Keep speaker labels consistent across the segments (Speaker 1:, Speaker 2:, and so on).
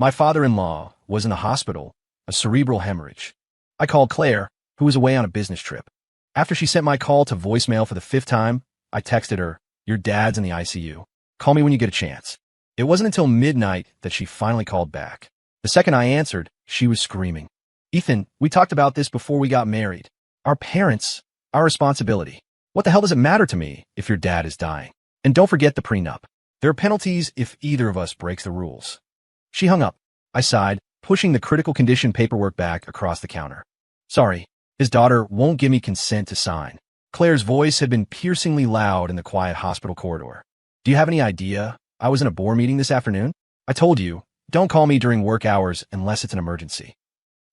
Speaker 1: My father-in-law was in the hospital, a cerebral hemorrhage. I called Claire, who was away on a business trip. After she sent my call to voicemail for the 5th time, I texted her, "Your dad's in the ICU. Call me when you get a chance." It wasn't until midnight that she finally called back. The second I answered, she was screaming. "Ethan, we talked about this before we got married. Our parents, our responsibility. What the hell does it matter to me if your dad is dying? And don't forget the prenup. There are penalties if either of us breaks the rules." She hung up. I sighed, pushing the critical condition paperwork back across the counter. "Sorry, his daughter won't give me consent to sign." Claire's voice had been piercingly loud in the quiet hospital corridor. "Do you have any idea I was in a board meeting this afternoon? I told you, don't call me during work hours unless it's an emergency."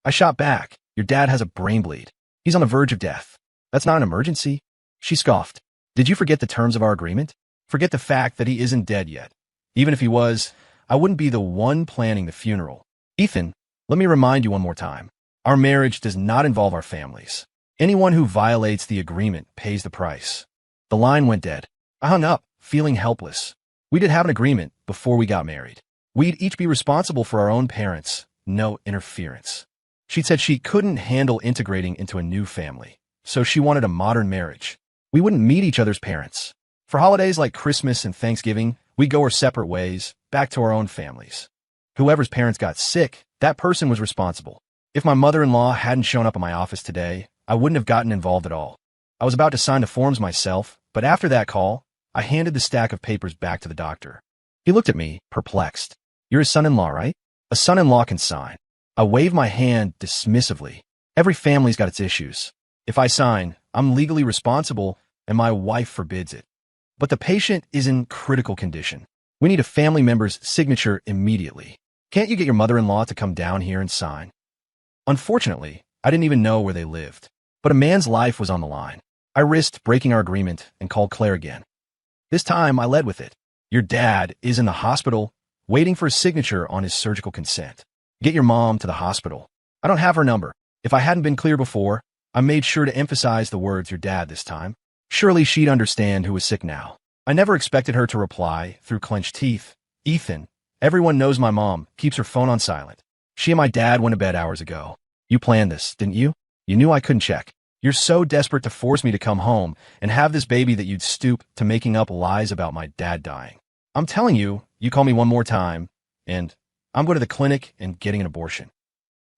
Speaker 1: I shot back, "Your dad has a brain bleed. He's on the verge of death. That's not an emergency." She scoffed. "Did you forget the terms of our agreement? Forget the fact that he isn't dead yet. Even if he was, I wouldn't be the one planning the funeral. Ethan, let me remind you one more time. Our marriage does not involve our families. Anyone who violates the agreement pays the price." The line went dead. I hung up, feeling helpless. We did have an agreement before we got married. We'd each be responsible for our own parents, no interference. She'd said she couldn't handle integrating into a new family, so she wanted a modern marriage. We wouldn't meet each other's parents. For holidays like Christmas and Thanksgiving, we'd go our separate ways, back to our own families. Whoever's parents got sick, that person was responsible. If my mother-in-law hadn't shown up at my office today, I wouldn't have gotten involved at all. I was about to sign the forms myself, but after that call, I handed the stack of papers back to the doctor. He looked at me, perplexed. "You're his son-in-law, right?" "A son-in-law can sign." I waved my hand dismissively. Every family's got its issues. If I sign, I'm legally responsible, and my wife forbids it. But the patient is in critical condition. We need a family member's signature immediately. Can't you get your mother-in-law to come down here and sign? Unfortunately, I didn't even know where they lived. But a man's life was on the line. I risked breaking our agreement and called Claire again. This time, I led with it. "Your dad is in the hospital, waiting for a signature on his surgical consent. Get your mom to the hospital." I don't have her number. If I hadn't been clear before, I made sure to emphasize the words "your dad" this time. Surely she'd understand who was sick now. I never expected her to reply, through clenched teeth, "Ethan, everyone knows my mom keeps her phone on silent. She and my dad went to bed hours ago. You planned this, didn't you? You knew I couldn't check. You're so desperate to force me to come home and have this baby that you'd stoop to making up lies about my dad dying. I'm telling you, you call me one more time, and I'm going to the clinic and getting an abortion."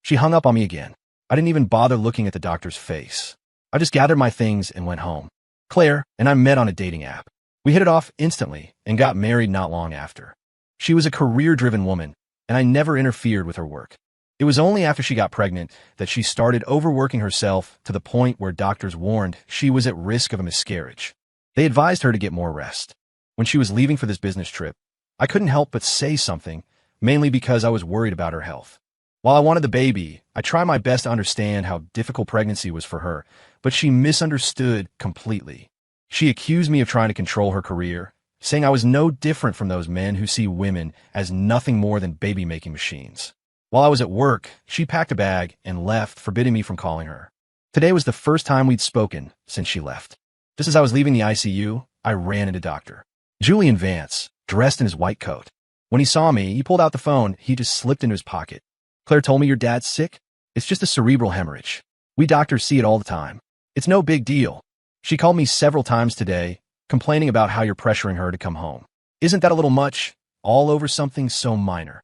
Speaker 1: She hung up on me again. I didn't even bother looking at the doctor's face. I just gathered my things and went home. Claire and I met on a dating app. We hit it off instantly and got married not long after. She was a career-driven woman, and I never interfered with her work. It was only after she got pregnant that she started overworking herself to the point where doctors warned she was at risk of a miscarriage. They advised her to get more rest. When she was leaving for this business trip, I couldn't help but say something, mainly because I was worried about her health. While I wanted the baby, I tried my best to understand how difficult pregnancy was for her, but she misunderstood completely. She accused me of trying to control her career, saying I was no different from those men who see women as nothing more than baby-making machines. While I was at work, she packed a bag and left, forbidding me from calling her. Today was the first time we'd spoken since she left. Just as I was leaving the ICU, I ran into Dr. Julian Vance, dressed in his white coat. When he saw me, he pulled out the phone he just slipped into his pocket. "Claire told me your dad's sick? It's just a cerebral hemorrhage. We doctors see it all the time. It's no big deal." She called me several times today, complaining about how you're pressuring her to come home. Isn't that a little much? All over something so minor.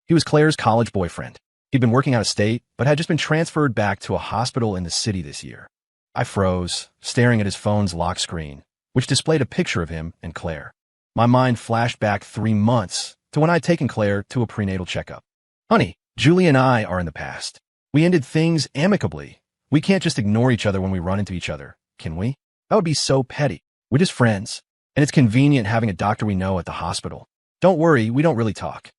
Speaker 1: He was Claire's college boyfriend. He'd been working out of state, but had just been transferred back to a hospital in the city this year. I froze, staring at his phone's lock screen, which displayed a picture of him and Claire. My mind flashed back 3 months to when I'd taken Claire to a prenatal checkup. "Honey, Julie and I are in the past. We ended things amicably. We can't just ignore each other when we run into each other, can we? That would be so petty. We're just friends, and it's convenient having a doctor we know at the hospital. Don't worry, we don't really talk."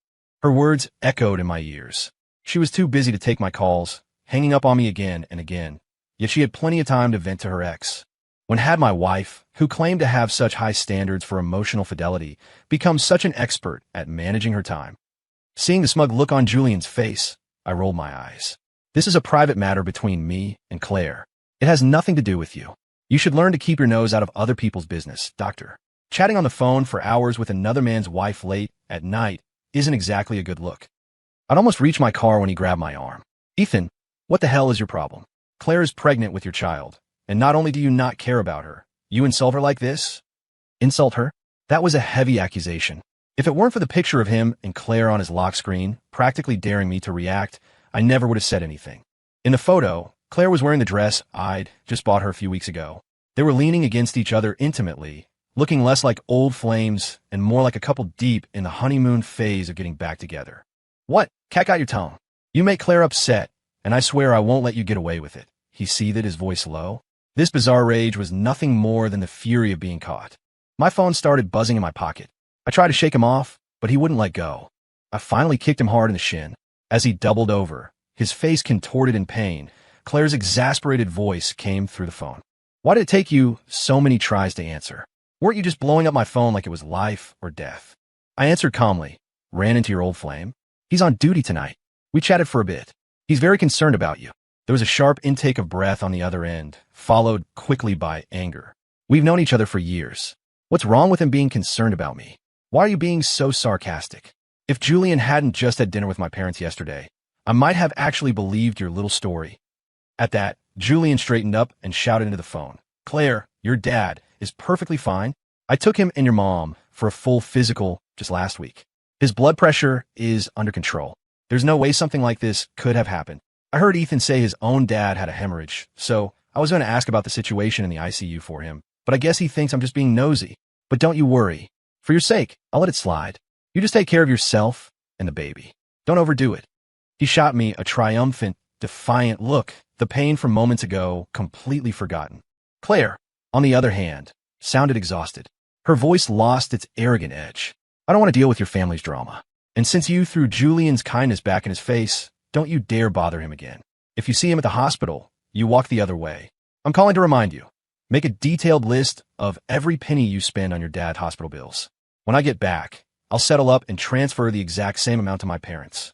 Speaker 1: Her words echoed in my ears. She was too busy to take my calls, hanging up on me again and again, yet she had plenty of time to vent to her ex. When had my wife, who claimed to have such high standards for emotional fidelity, become such an expert at managing her time? Seeing the smug look on Julian's face, I rolled my eyes. "This is a private matter between me and Claire. It has nothing to do with you. You should learn to keep your nose out of other people's business, doctor. Chatting on the phone for hours with another man's wife late at night isn't exactly a good look." I'd almost reached my car when he grabbed my arm. Ethan, what the hell is your problem? Claire is pregnant with your child, and not only do you not care about her, you insult her like this? Insult her? That was a heavy accusation. If it weren't for the picture of him and Claire on his lock screen, practically daring me to react, I never would have said anything. In the photo, Claire was wearing the dress I'd just bought her a few weeks ago. They were leaning against each other intimately, looking less like old flames and more like a couple deep in the honeymoon phase of getting back together. What? Cat got your tongue. You make Claire upset, and I swear I won't let you get away with it. He seethed, his voice low. This bizarre rage was nothing more than the fury of being caught. My phone started buzzing in my pocket. I tried to shake him off, but he wouldn't let go. I finally kicked him hard in the shin. As he doubled over, his face contorted in pain, Claire's exasperated voice came through the phone. Why did it take you so many tries to answer? Weren't you just blowing up my phone like it was life or death? I answered calmly. Ran into your old flame? He's on duty tonight. We chatted for a bit. He's very concerned about you. There was a sharp intake of breath on the other end, followed quickly by anger. We've known each other for years. What's wrong with him being concerned about me? Why are you being so sarcastic? If Julian hadn't just had dinner with my parents yesterday, I might have actually believed your little story. At that, Julian straightened up and shouted into the phone. Claire, your dad is perfectly fine. I took him and your mom for a full physical just last week. His blood pressure is under control. There's no way something like this could have happened. I heard Ethan say his own dad had a hemorrhage, so I was going to ask about the situation in the ICU for him, but I guess he thinks I'm just being nosy. But don't you worry. For your sake, I'll let it slide. You just take care of yourself and the baby. Don't overdo it. He shot me a triumphant, defiant look, the pain from moments ago completely forgotten. Claire, on the other hand, sounded exhausted. Her voice lost its arrogant edge. I don't want to deal with your family's drama. And since you threw Julian's kindness back in his face, don't you dare bother him again. If you see him at the hospital, you walk the other way. I'm calling to remind you. Make a detailed list of every penny you spend on your dad's hospital bills. When I get back, I'll settle up and transfer the exact same amount to my parents.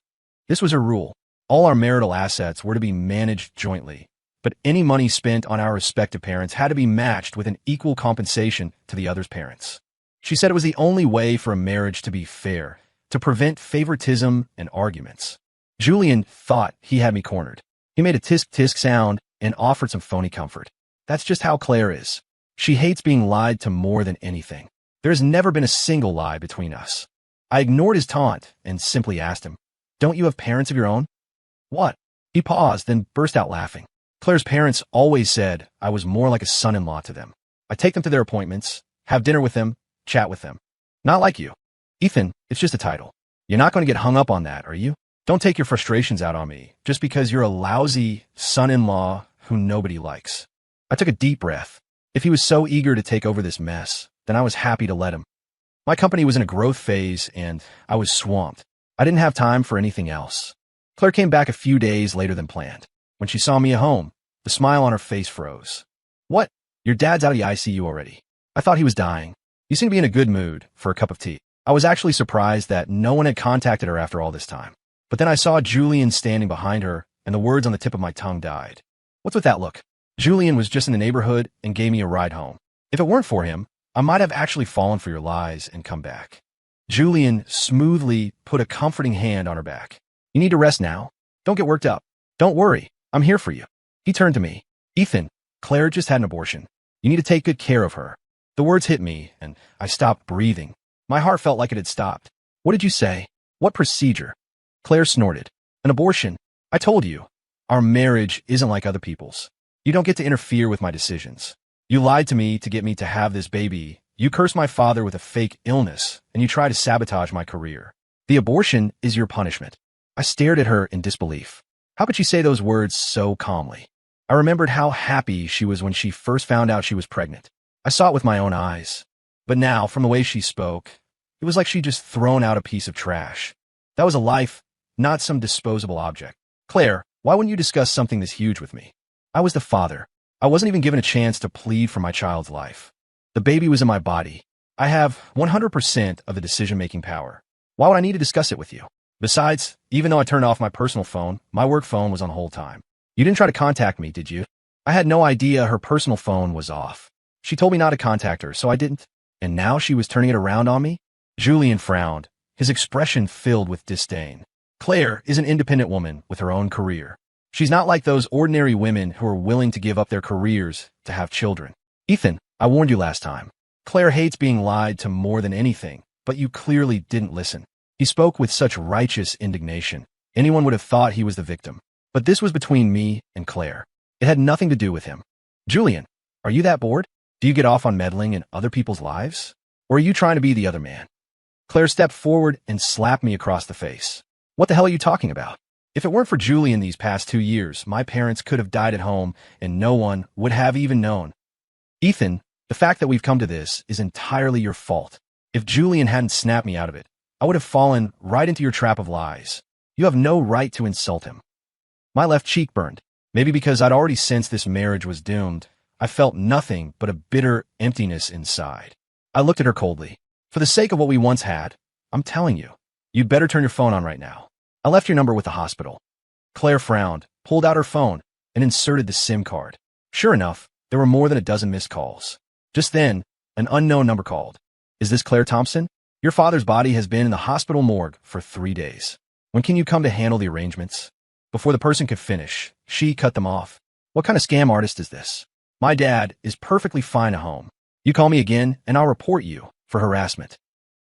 Speaker 1: This was her rule. All our marital assets were to be managed jointly, but any money spent on our respective parents had to be matched with an equal compensation to the other's parents. She said it was the only way for a marriage to be fair, to prevent favoritism and arguments. Julian thought he had me cornered. He made a tisk-tisk sound and offered some phony comfort. That's just how Claire is. She hates being lied to more than anything. There has never been a single lie between us. I ignored his taunt and simply asked him, Don't you have parents of your own? What? He paused, then burst out laughing. Claire's parents always said I was more like a son-in-law to them. I take them to their appointments, have dinner with them, chat with them. Not like you. Ethan, it's just a title. You're not going to get hung up on that, are you? Don't take your frustrations out on me just because you're a lousy son-in-law who nobody likes. I took a deep breath. If he was so eager to take over this mess, then I was happy to let him. My company was in a growth phase and I was swamped. I didn't have time for anything else. Claire came back a few days later than planned. When she saw me at home, the smile on her face froze. What? Your dad's out of the ICU already. I thought he was dying. You seem to be in a good mood for a cup of tea. I was actually surprised that no one had contacted her after all this time. But then I saw Julian standing behind her and the words on the tip of my tongue died. What's with that look? Julian was just in the neighborhood and gave me a ride home. If it weren't for him, I might have actually fallen for your lies and come back. Julian smoothly put a comforting hand on her back. You need to rest now. Don't get worked up. Don't worry. I'm here for you. He turned to me. Ethan, Claire just had an abortion. You need to take good care of her. The words hit me, and I stopped breathing. My heart felt like it had stopped. What did you say? What procedure? Claire snorted. An abortion. I told you. Our marriage isn't like other people's. You don't get to interfere with my decisions. You lied to me to get me to have this baby. You cursed my father with a fake illness, and you try to sabotage my career. The abortion is your punishment. I stared at her in disbelief. How could she say those words so calmly? I remembered how happy she was when she first found out she was pregnant. I saw it with my own eyes. But now, from the way she spoke, it was like she'd just thrown out a piece of trash. That was a life, not some disposable object. Claire, why wouldn't you discuss something this huge with me? I was the father. I wasn't even given a chance to plead for my child's life. The baby was in my body. I have 100% of the decision-making power. Why would I need to discuss it with you? Besides, even though I turned off my personal phone, my work phone was on the whole time. You didn't try to contact me, did you? I had no idea her personal phone was off. She told me not to contact her, so I didn't. And now she was turning it around on me? Julian frowned, his expression filled with disdain. Claire is an independent woman with her own career. She's not like those ordinary women who are willing to give up their careers to have children. Ethan, I warned you last time. Claire hates being lied to more than anything, but you clearly didn't listen. He spoke with such righteous indignation. Anyone would have thought he was the victim. But this was between me and Claire. It had nothing to do with him. Julian, are you that bored? Do you get off on meddling in other people's lives? Or are you trying to be the other man? Claire stepped forward and slapped me across the face. What the hell are you talking about? If it weren't for Julian these past 2 years, my parents could have died at home and no one would have even known. Ethan, the fact that we've come to this is entirely your fault. If Julian hadn't snapped me out of it, I would have fallen right into your trap of lies. You have no right to insult him. My left cheek burned. Maybe because I'd already sensed this marriage was doomed, I felt nothing but a bitter emptiness inside. I looked at her coldly. For the sake of what we once had, I'm telling you, you'd better turn your phone on right now. I left your number with the hospital. Claire frowned, pulled out her phone, and inserted the SIM card. Sure enough, there were more than a dozen missed calls. Just then, an unknown number called. Is this Claire Thompson? Your father's body has been in the hospital morgue for 3 days. When can you come to handle the arrangements? Before the person could finish, she cut them off. What kind of scam artist is this? My dad is perfectly fine at home. You call me again, and I'll report you for harassment.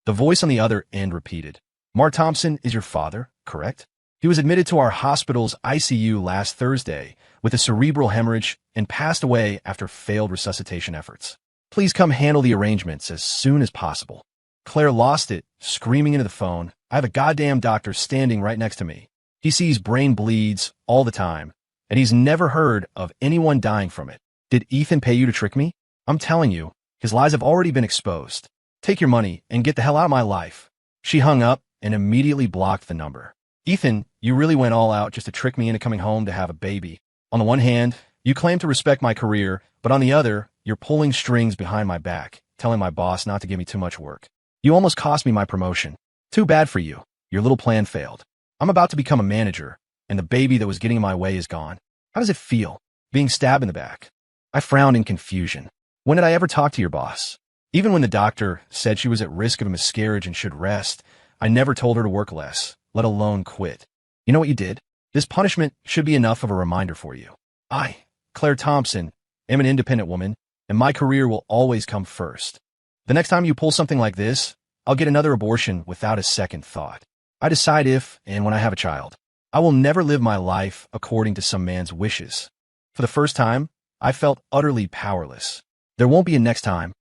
Speaker 1: The voice on the other end repeated. Mark Thompson is your father, correct? He was admitted to our hospital's ICU last Thursday with a cerebral hemorrhage and passed away after failed resuscitation efforts. Please come handle the arrangements as soon as possible. Claire lost it, screaming into the phone. I have a goddamn doctor standing right next to me. He sees brain bleeds all the time, and he's never heard of anyone dying from it. Did Ethan pay you to trick me? I'm telling you, his lies have already been exposed. Take your money and get the hell out of my life. She hung up and immediately blocked the number. Ethan, you really went all out just to trick me into coming home to have a baby. On the one hand, you claim to respect my career, but on the other, you're pulling strings behind my back, telling my boss not to give me too much work. You almost cost me my promotion. Too bad for you. Your little plan failed. I'm about to become a manager, and the baby that was getting in my way is gone. How does it feel, being stabbed in the back? I frowned in confusion. When did I ever talk to your boss? Even when the doctor said she was at risk of a miscarriage and should rest, I never told her to work less, let alone quit. You know what you did? This punishment should be enough of a reminder for you. I, Claire Thompson, am an independent woman, and my career will always come first. The next time you pull something like this, I'll get another abortion without a second thought. I decide if and when I have a child. I will never live my life according to some man's wishes. For the first time, I felt utterly powerless. There won't be a next time.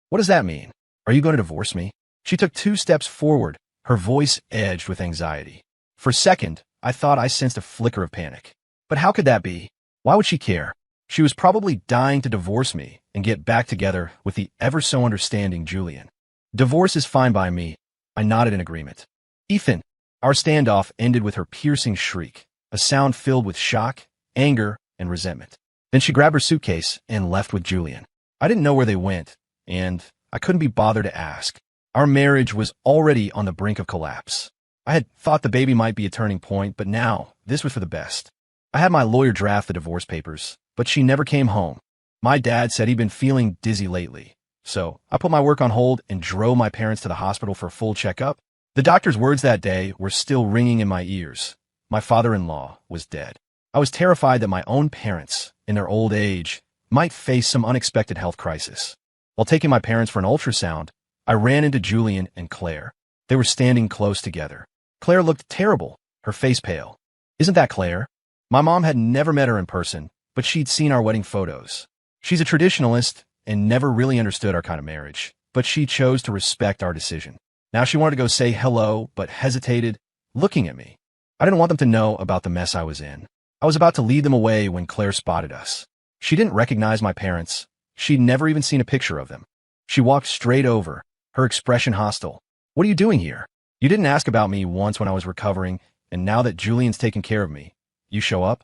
Speaker 1: What does that mean? Are you going to divorce me? She took 2 steps forward, her voice edged with anxiety. For a second, I thought I sensed a flicker of panic. But how could that be? Why would she care? She was probably dying to divorce me and get back together with the ever-so-understanding Julian. Divorce is fine by me. I nodded in agreement. Ethan, our standoff ended with her piercing shriek, a sound filled with shock, anger, and resentment. Then she grabbed her suitcase and left with Julian. I didn't know where they went, and I couldn't be bothered to ask. Our marriage was already on the brink of collapse. I had thought the baby might be a turning point, but now this was for the best. I had my lawyer draft the divorce papers, but she never came home. My dad said he'd been feeling dizzy lately, so I put my work on hold and drove my parents to the hospital for a full checkup. The doctor's words that day were still ringing in my ears. My father-in-law was dead. I was terrified that my own parents, in their old age, might face some unexpected health crisis. While taking my parents for an ultrasound, I ran into Julian and Claire. They were standing close together. Claire looked terrible, her face pale. Isn't that Claire? My mom had never met her in person, but she'd seen our wedding photos. She's a traditionalist and never really understood our kind of marriage, but she chose to respect our decision. Now she wanted to go say hello, but hesitated, looking at me. I didn't want them to know about the mess I was in. I was about to lead them away when Claire spotted us. She didn't recognize my parents. She'd never even seen a picture of them. She walked straight over, her expression hostile. What are you doing here? You didn't ask about me once when I was recovering, and now that Julian's taken care of me, you show up?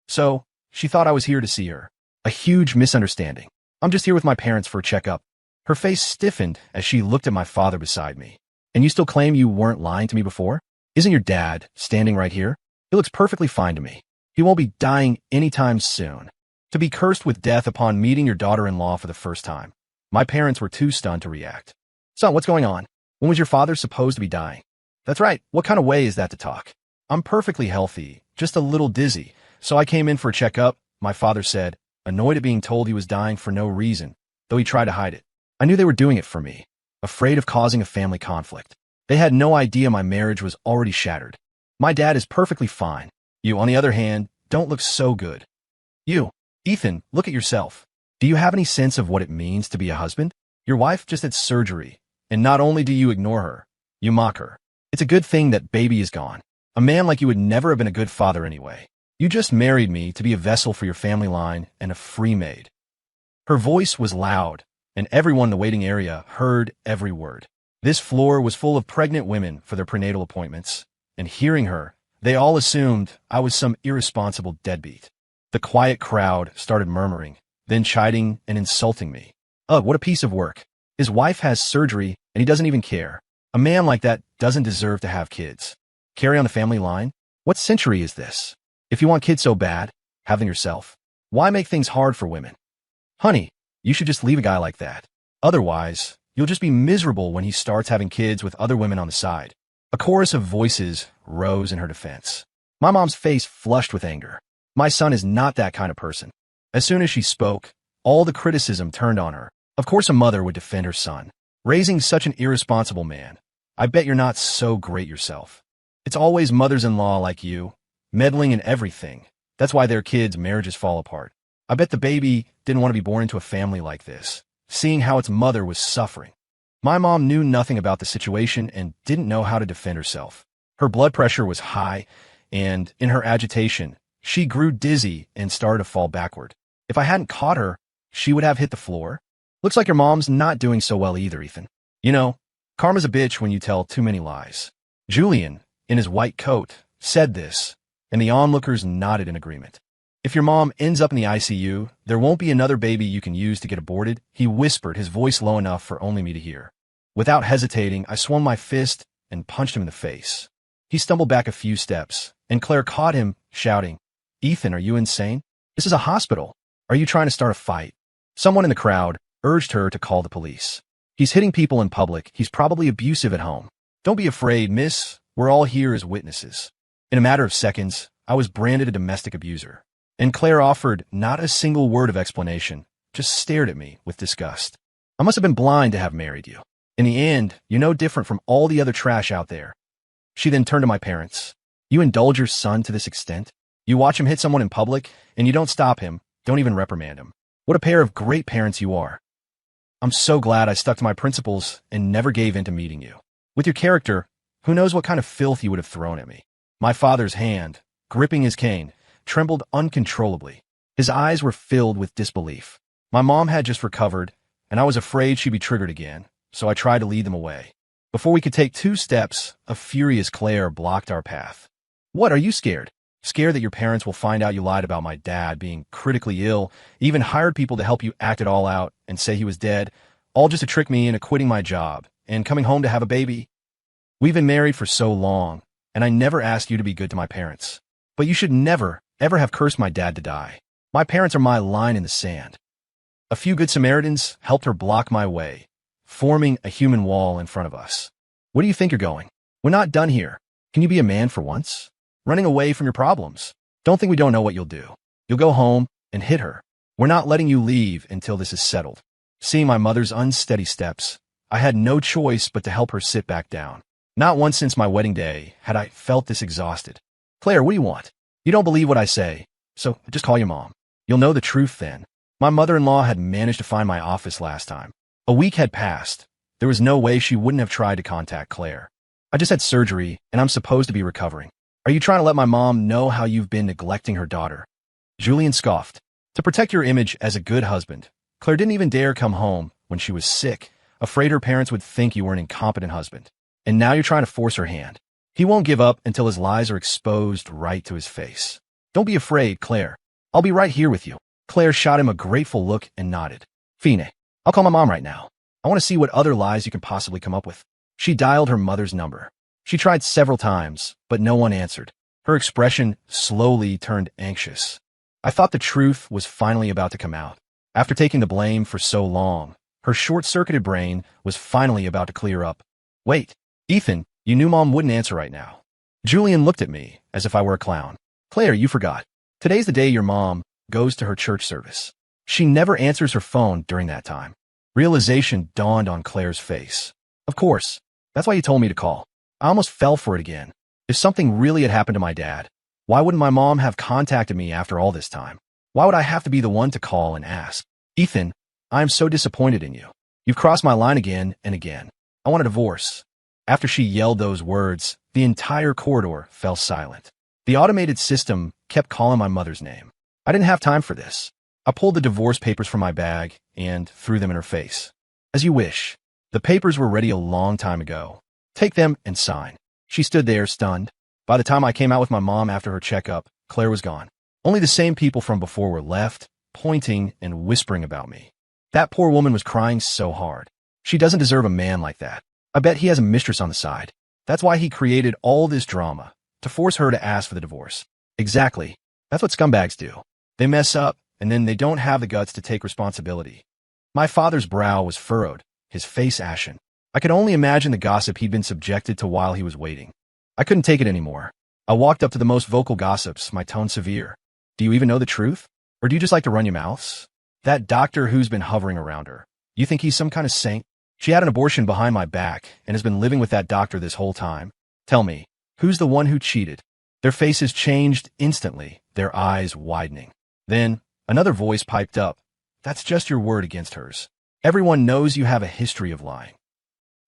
Speaker 1: So, she thought I was here to see her. A huge misunderstanding. I'm just here with my parents for a checkup. Her face stiffened as she looked at my father beside me. And you still claim you weren't lying to me before? Isn't your dad standing right here? He looks perfectly fine to me. He won't be dying anytime soon. To be cursed with death upon meeting your daughter-in-law for the first time. My parents were too stunned to react. Son, what's going on? When was your father supposed to be dying? That's right. What kind of way is that to talk? I'm perfectly healthy, just a little dizzy. So I came in for a checkup, my father said, annoyed at being told he was dying for no reason, though he tried to hide it. I knew they were doing it for me, afraid of causing a family conflict. They had no idea my marriage was already shattered. My dad is perfectly fine. You, on the other hand, don't look so good. You, Ethan, look at yourself. Do you have any sense of what it means to be a husband? Your wife just had surgery, and not only do you ignore her, you mock her. It's a good thing that baby is gone. A man like you would never have been a good father anyway. You just married me to be a vessel for your family line and a free maid. Her voice was loud, and everyone in the waiting area heard every word. This floor was full of pregnant women for their prenatal appointments, and hearing her, they all assumed I was some irresponsible deadbeat. The quiet crowd started murmuring, then chiding and insulting me. Ugh, what a piece of work. His wife has surgery, and he doesn't even care. A man like that doesn't deserve to have kids. Carry on the family line? What century is this? If you want kids so bad, have them yourself. Why make things hard for women? Honey, you should just leave a guy like that. Otherwise, you'll just be miserable when he starts having kids with other women on the side. A chorus of voices rose in her defense. My mom's face flushed with anger. My son is not that kind of person. As soon as she spoke, all the criticism turned on her. Of course a mother would defend her son. Raising such an irresponsible man. I bet you're not so great yourself. It's always mothers-in-law like you, meddling in everything. That's why their kids' marriages fall apart. I bet the baby didn't want to be born into a family like this, seeing how its mother was suffering. My mom knew nothing about the situation and didn't know how to defend herself. Her blood pressure was high, and in her agitation, she grew dizzy and started to fall backward. If I hadn't caught her, she would have hit the floor. Looks like your mom's not doing so well either, Ethan. You know, karma's a bitch when you tell too many lies. Julian, in his white coat, said this, and the onlookers nodded in agreement. If your mom ends up in the ICU, there won't be another baby you can use to get aborted, he whispered, his voice low enough for only me to hear. Without hesitating, I swung my fist and punched him in the face. He stumbled back a few steps, and Claire caught him, shouting, Ethan, are you insane? This is a hospital. Are you trying to start a fight? Someone in the crowd urged her to call the police. He's hitting people in public. He's probably abusive at home. Don't be afraid, miss. We're all here as witnesses. In a matter of seconds, I was branded a domestic abuser. And Claire offered not a single word of explanation, just stared at me with disgust. I must have been blind to have married you. In the end, you're no different from all the other trash out there. She then turned to my parents. You indulge your son to this extent? You watch him hit someone in public, and you don't stop him, don't even reprimand him. What a pair of great parents you are. I'm so glad I stuck to my principles and never gave in to meeting you. With your character, who knows what kind of filth you would have thrown at me. My father's hand, gripping his cane, trembled uncontrollably. His eyes were filled with disbelief. My mom had just recovered, and I was afraid she'd be triggered again, so I tried to lead them away. Before we could take 2 steps, a furious Claire blocked our path. What, are you scared? Scared that your parents will find out you lied about my dad being critically ill, even hired people to help you act it all out and say he was dead, all just to trick me into quitting my job and coming home to have a baby? We've been married for so long, and I never asked you to be good to my parents. But you should never, ever have cursed my dad to die. My parents are my line in the sand. A few good Samaritans helped her block my way, forming a human wall in front of us. Where do you think you're going? We're not done here. Can you be a man for once? Running away from your problems. Don't think we don't know what you'll do. You'll go home and hit her. We're not letting you leave until this is settled. Seeing my mother's unsteady steps, I had no choice but to help her sit back down. Not once since my wedding day had I felt this exhausted. Claire, what do you want? You don't believe what I say, so just call your mom. You'll know the truth then. My mother-in-law had managed to find my office last time. A week had passed. There was no way she wouldn't have tried to contact Claire. I just had surgery, and I'm supposed to be recovering. Are you trying to let my mom know how you've been neglecting her daughter? Julian scoffed. To protect your image as a good husband, Claire didn't even dare come home when she was sick, afraid her parents would think you were an incompetent husband. And now you're trying to force her hand. He won't give up until his lies are exposed right to his face. Don't be afraid, Claire. I'll be right here with you. Claire shot him a grateful look and nodded. Fine, I'll call my mom right now. I want to see what other lies you can possibly come up with. She dialed her mother's number. She tried several times, but no one answered. Her expression slowly turned anxious. I thought the truth was finally about to come out. After taking the blame for so long, her short-circuited brain was finally about to clear up. Wait, Ethan, you knew Mom wouldn't answer right now. Julian looked at me as if I were a clown. Claire, you forgot. Today's the day your mom goes to her church service. She never answers her phone during that time. Realization dawned on Claire's face. Of course. That's why you told me to call. I almost fell for it again. If something really had happened to my dad, why wouldn't my mom have contacted me after all this time? Why would I have to be the one to call and ask? Ethan, I am so disappointed in you. You've crossed my line again and again. I want a divorce. After she yelled those words, the entire corridor fell silent. The automated system kept calling my mother's name. I didn't have time for this. I pulled the divorce papers from my bag and threw them in her face. As you wish. The papers were ready a long time ago. Take them and sign. She stood there, stunned. By the time I came out with my mom after her checkup, Claire was gone. Only the same people from before were left, pointing and whispering about me. That poor woman was crying so hard. She doesn't deserve a man like that. I bet he has a mistress on the side. That's why he created all this drama, to force her to ask for the divorce. Exactly. That's what scumbags do. They mess up, and then they don't have the guts to take responsibility. My father's brow was furrowed, his face ashen. I could only imagine the gossip he'd been subjected to while he was waiting. I couldn't take it anymore. I walked up to the most vocal gossips, my tone severe. Do you even know the truth? Or do you just like to run your mouths? That doctor who's been hovering around her. You think he's some kind of saint? She had an abortion behind my back and has been living with that doctor this whole time. Tell me, who's the one who cheated? Their faces changed instantly, their eyes widening. Then, another voice piped up. That's just your word against hers. Everyone knows you have a history of lying.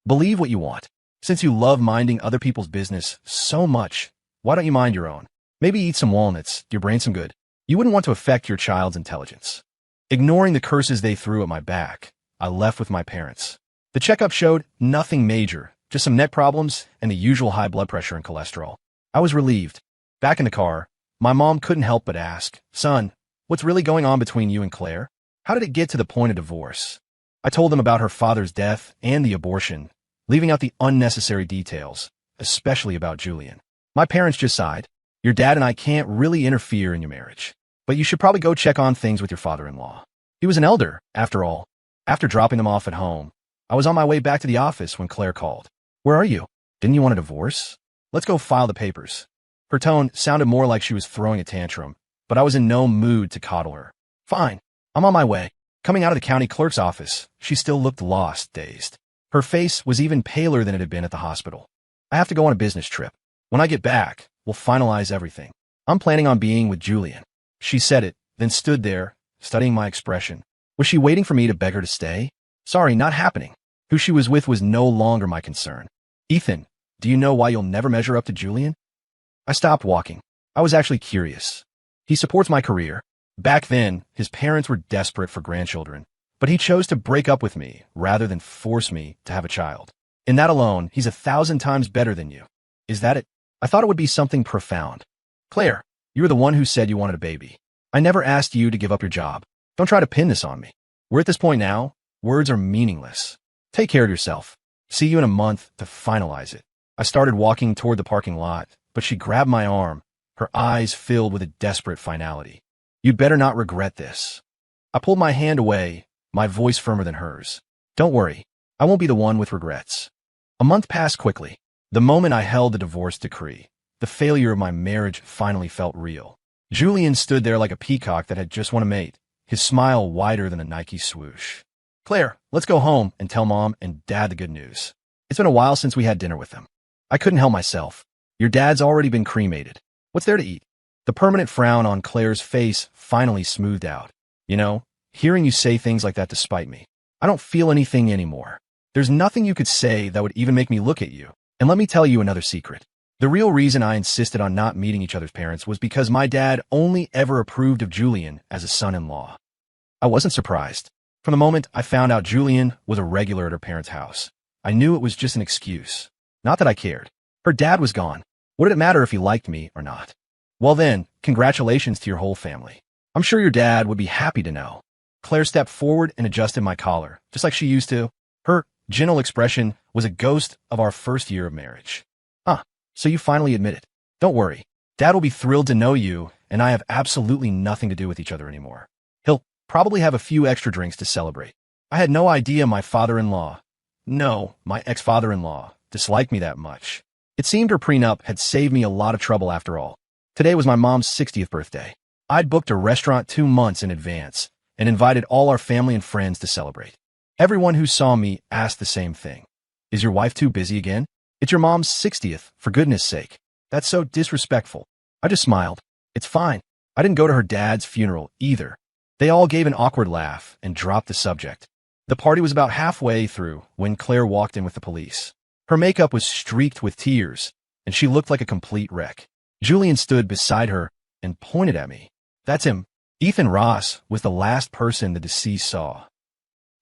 Speaker 1: Believe what you want. Since you love minding other people's business so much, why don't you mind your own? Maybe eat some walnuts, do your brain some good. You wouldn't want to affect your child's intelligence. Ignoring the curses they threw at my back, I left with my parents. The checkup showed nothing major, just some neck problems and the usual high blood pressure and cholesterol. I was relieved. Back in the car, my mom couldn't help but ask, Son, what's really going on between you and Claire? How did it get to the point of divorce? I told them about her father's death and the abortion, leaving out the unnecessary details, especially about Julian. My parents just sighed. Your dad and I can't really interfere in your marriage, but you should probably go check on things with your father-in-law. He was an elder, after all. After dropping them off at home, I was on my way back to the office when Claire called. Where are you? Didn't you want a divorce? Let's go file the papers. Her tone sounded more like she was throwing a tantrum, but I was in no mood to coddle her. Fine. I'm on my way. Coming out of the county clerk's office, she still looked lost, dazed. Her face was even paler than it had been at the hospital. I have to go on a business trip. When I get back, we'll finalize everything. I'm planning on being with Julian. She said it, then stood there, studying my expression. Was she waiting for me to beg her to stay? Sorry, not happening. Who she was with was no longer my concern. Ethan, do you know why you'll never measure up to Julian? I stopped walking. I was actually curious. He supports my career. Back then, his parents were desperate for grandchildren, but he chose to break up with me rather than force me to have a child. In that alone, he's 1,000 times better than you. Is that it? I thought it would be something profound. Claire, you were the one who said you wanted a baby. I never asked you to give up your job. Don't try to pin this on me. We're at this point now. Words are meaningless. Take care of yourself. See you in a month to finalize it. I started walking toward the parking lot, but she grabbed my arm, her eyes filled with a desperate finality. You'd better not regret this. I pulled my hand away, my voice firmer than hers. Don't worry. I won't be the one with regrets. A month passed quickly. The moment I held the divorce decree, the failure of my marriage finally felt real. Julian stood there like a peacock that had just won a mate, his smile wider than a Nike swoosh. Claire, let's go home and tell Mom and Dad the good news. It's been a while since we had dinner with them. I couldn't help myself. Your dad's already been cremated. What's there to eat? The permanent frown on Claire's face finally smoothed out. You know, hearing you say things like that despite me. I don't feel anything anymore. There's nothing you could say that would even make me look at you. And let me tell you another secret. The real reason I insisted on not meeting each other's parents was because my dad only ever approved of Julian as a son-in-law. I wasn't surprised. From the moment I found out Julian was a regular at her parents' house, I knew it was just an excuse. Not that I cared. Her dad was gone. What did it matter if he liked me or not? Well then, congratulations to your whole family. I'm sure your dad would be happy to know. Claire stepped forward and adjusted my collar, just like she used to. Her gentle expression was a ghost of our first year of marriage. So you finally admit it. Don't worry. Dad will be thrilled to know you, and I have absolutely nothing to do with each other anymore. He'll probably have a few extra drinks to celebrate. I had no idea my father-in-law, no, my ex-father-in-law, disliked me that much. It seemed her prenup had saved me a lot of trouble after all. Today was my mom's 60th birthday. I'd booked a restaurant 2 months in advance and invited all our family and friends to celebrate. Everyone who saw me asked the same thing. Is your wife too busy again? It's your mom's 60th, for goodness sake. That's so disrespectful. I just smiled. It's fine. I didn't go to her dad's funeral either. They all gave an awkward laugh and dropped the subject. The party was about halfway through when Claire walked in with the police. Her makeup was streaked with tears, and she looked like a complete wreck. Julian stood beside her and pointed at me. That's him. Ethan Ross was the last person the deceased saw.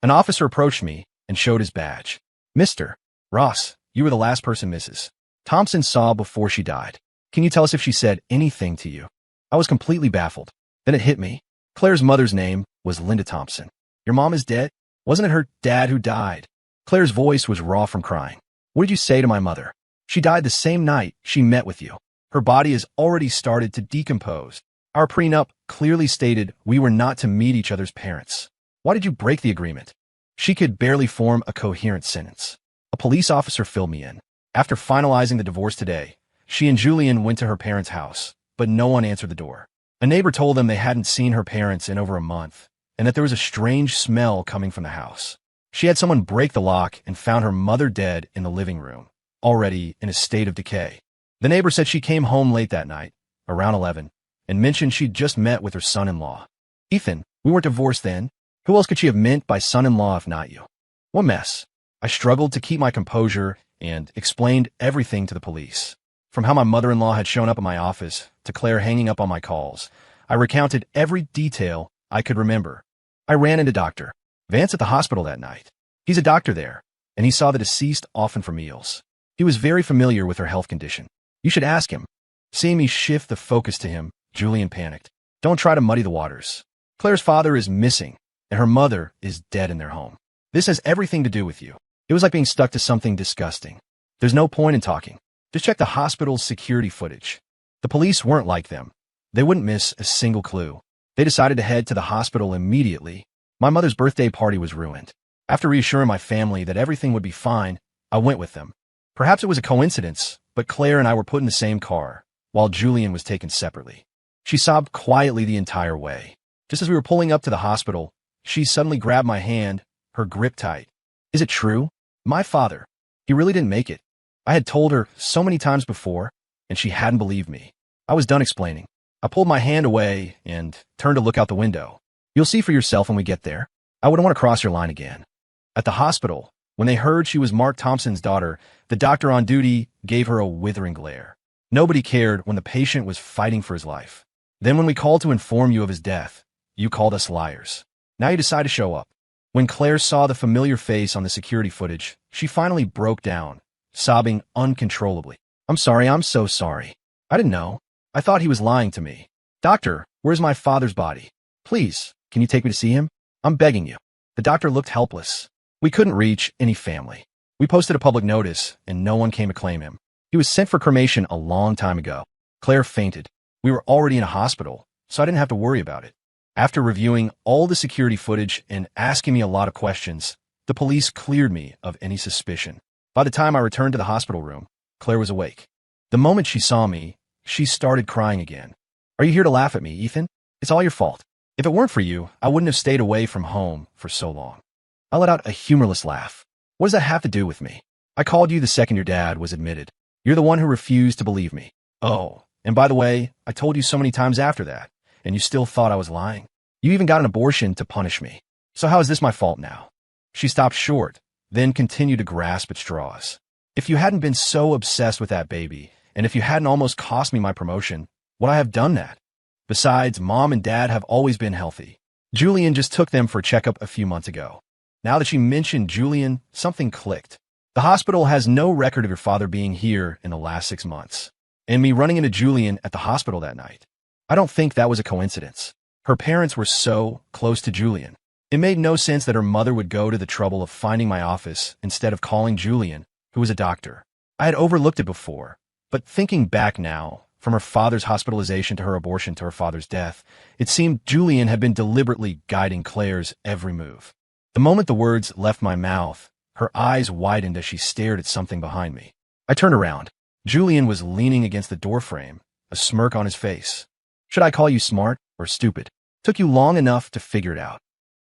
Speaker 1: An officer approached me and showed his badge. Mr. Ross, you were the last person Mrs. Thompson saw before she died. Can you tell us if she said anything to you? I was completely baffled. Then it hit me. Claire's mother's name was Linda Thompson. Your mom is dead? Wasn't it her dad who died? Claire's voice was raw from crying. What did you say to my mother? She died the same night she met with you. Her body has already started to decompose. Our prenup clearly stated we were not to meet each other's parents. Why did you break the agreement? She could barely form a coherent sentence. A police officer filled me in. After finalizing the divorce today, she and Julian went to her parents' house, but no one answered the door. A neighbor told them they hadn't seen her parents in over a month, and that there was a strange smell coming from the house. She had someone break the lock and found her mother dead in the living room, already in a state of decay. The neighbor said she came home late that night, around 11, and mentioned she'd just met with her son-in-law. Ethan, we weren't divorced then. Who else could she have meant by son-in-law if not you? What mess. I struggled to keep my composure and explained everything to the police. From how my mother-in-law had shown up at my office to Claire hanging up on my calls, I recounted every detail I could remember. I ran into Dr. Vance at the hospital that night. He's a doctor there, and he saw the deceased often for meals. He was very familiar with her health condition. You should ask him. Seeing me shift the focus to him, Julian panicked. Don't try to muddy the waters. Claire's father is missing, and her mother is dead in their home. This has everything to do with you. It was like being stuck to something disgusting. There's no point in talking. Just check the hospital's security footage. The police weren't like them. They wouldn't miss a single clue. They decided to head to the hospital immediately. My mother's birthday party was ruined. After reassuring my family that everything would be fine, I went with them. Perhaps it was a coincidence, but Claire and I were put in the same car, while Julian was taken separately. She sobbed quietly the entire way. Just as we were pulling up to the hospital, she suddenly grabbed my hand, her grip tight. Is it true? My father. He really didn't make it. I had told her so many times before, and she hadn't believed me. I was done explaining. I pulled my hand away and turned to look out the window. You'll see for yourself when we get there. I wouldn't want to cross your line again. At the hospital, when they heard she was Mark Thompson's daughter, the doctor on duty gave her a withering glare. Nobody cared when the patient was fighting for his life. Then when we called to inform you of his death, you called us liars. Now you decide to show up. When Claire saw the familiar face on the security footage, she finally broke down, sobbing uncontrollably. I'm sorry, I'm so sorry. I didn't know. I thought he was lying to me. Doctor, where's my father's body? Please, can you take me to see him? I'm begging you. The doctor looked helpless. We couldn't reach any family. We posted a public notice, and no one came to claim him. He was sent for cremation a long time ago. Claire fainted. We were already in a hospital, so I didn't have to worry about it. After reviewing all the security footage and asking me a lot of questions, the police cleared me of any suspicion. By the time I returned to the hospital room, Claire was awake. The moment she saw me, she started crying again. Are you here to laugh at me, Ethan? It's all your fault. If it weren't for you, I wouldn't have stayed away from home for so long. I let out a humorless laugh. What does that have to do with me? I called you the second your dad was admitted. You're the one who refused to believe me. Oh, and by the way, I told you so many times after that, and you still thought I was lying. You even got an abortion to punish me. So how is this my fault now? She stopped short, then continued to grasp at straws. If you hadn't been so obsessed with that baby, and if you hadn't almost cost me my promotion, would I have done that? Besides, Mom and Dad have always been healthy. Julian just took them for a checkup a few months ago. Now that she mentioned Julian, something clicked. The hospital has no record of your father being here in the last 6 months. And me running into Julian at the hospital that night. I don't think that was a coincidence. Her parents were so close to Julian. It made no sense that her mother would go to the trouble of finding my office instead of calling Julian, who was a doctor. I had overlooked it before, but thinking back now, from her father's hospitalization to her abortion to her father's death, it seemed Julian had been deliberately guiding Claire's every move. The moment the words left my mouth, her eyes widened as she stared at something behind me. I turned around. Julian was leaning against the doorframe, a smirk on his face. Should I call you smart or stupid? Took you long enough to figure it out.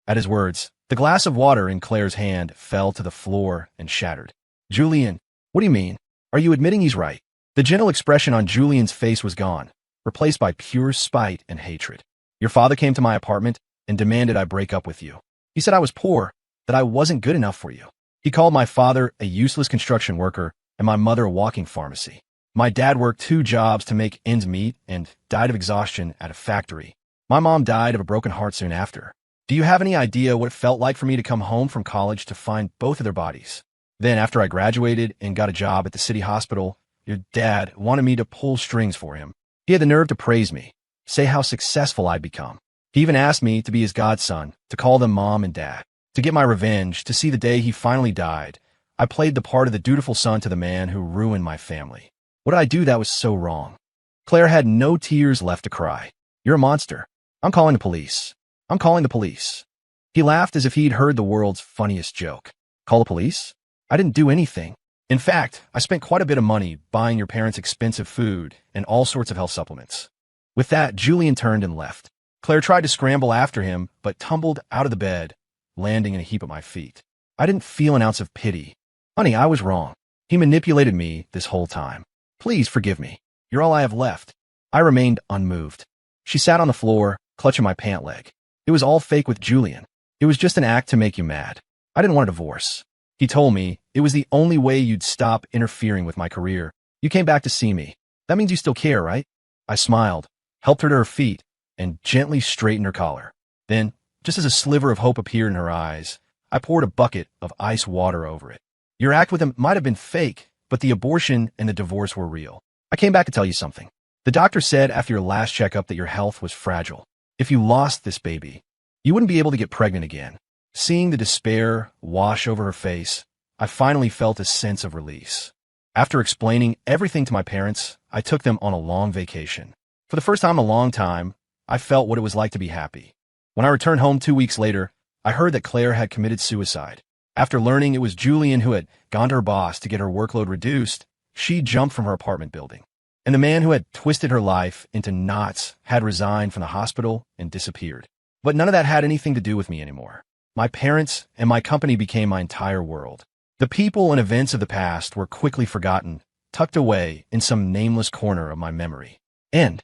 Speaker 1: At his words, the glass of water in Claire's hand fell to the floor and shattered. Julian, what do you mean? Are you admitting he's right? The gentle expression on Julian's face was gone, replaced by pure spite and hatred. Your father came to my apartment and demanded I break up with you. He said I was poor, that I wasn't good enough for you. He called my father a useless construction worker and my mother a walking pharmacy. My dad worked 2 jobs to make ends meet and died of exhaustion at a factory. My mom died of a broken heart soon after. Do you have any idea what it felt like for me to come home from college to find both of their bodies? Then, after I graduated and got a job at the city hospital, your dad wanted me to pull strings for him. He had the nerve to praise me, say how successful I'd become. He even asked me to be his godson, to call them mom and dad. To get my revenge, to see the day he finally died, I played the part of the dutiful son to the man who ruined my family. What did I do that was so wrong? Claire had no tears left to cry. You're a monster. I'm calling the police. I'm calling the police. He laughed as if he'd heard the world's funniest joke. Call the police? I didn't do anything. In fact, I spent quite a bit of money buying your parents expensive food and all sorts of health supplements. With that, Julian turned and left. Claire tried to scramble after him, but tumbled out of the bed, landing in a heap at my feet. I didn't feel an ounce of pity. Honey, I was wrong. He manipulated me this whole time. Please forgive me. You're all I have left. I remained unmoved. She sat on the floor, clutching my pant leg. It was all fake with Julian. It was just an act to make you mad. I didn't want a divorce. He told me it was the only way you'd stop interfering with my career. You came back to see me. That means you still care, right? I smiled, helped her to her feet, and gently straightened her collar. Then, just as a sliver of hope appeared in her eyes, I poured a bucket of ice water over it. Your act with him might have been fake, but the abortion and the divorce were real. I came back to tell you something. The doctor said after your last checkup that your health was fragile. If you lost this baby, you wouldn't be able to get pregnant again. Seeing the despair wash over her face, I finally felt a sense of release. After explaining everything to my parents, I took them on a long vacation. For the first time in a long time, I felt what it was like to be happy. When I returned home 2 weeks later, I heard that Claire had committed suicide. After learning it was Julian who had gone to her boss to get her workload reduced, she jumped from her apartment building. And the man who had twisted her life into knots had resigned from the hospital and disappeared. But none of that had anything to do with me anymore. My parents and my company became my entire world. The people and events of the past were quickly forgotten, tucked away in some nameless corner of my memory. End.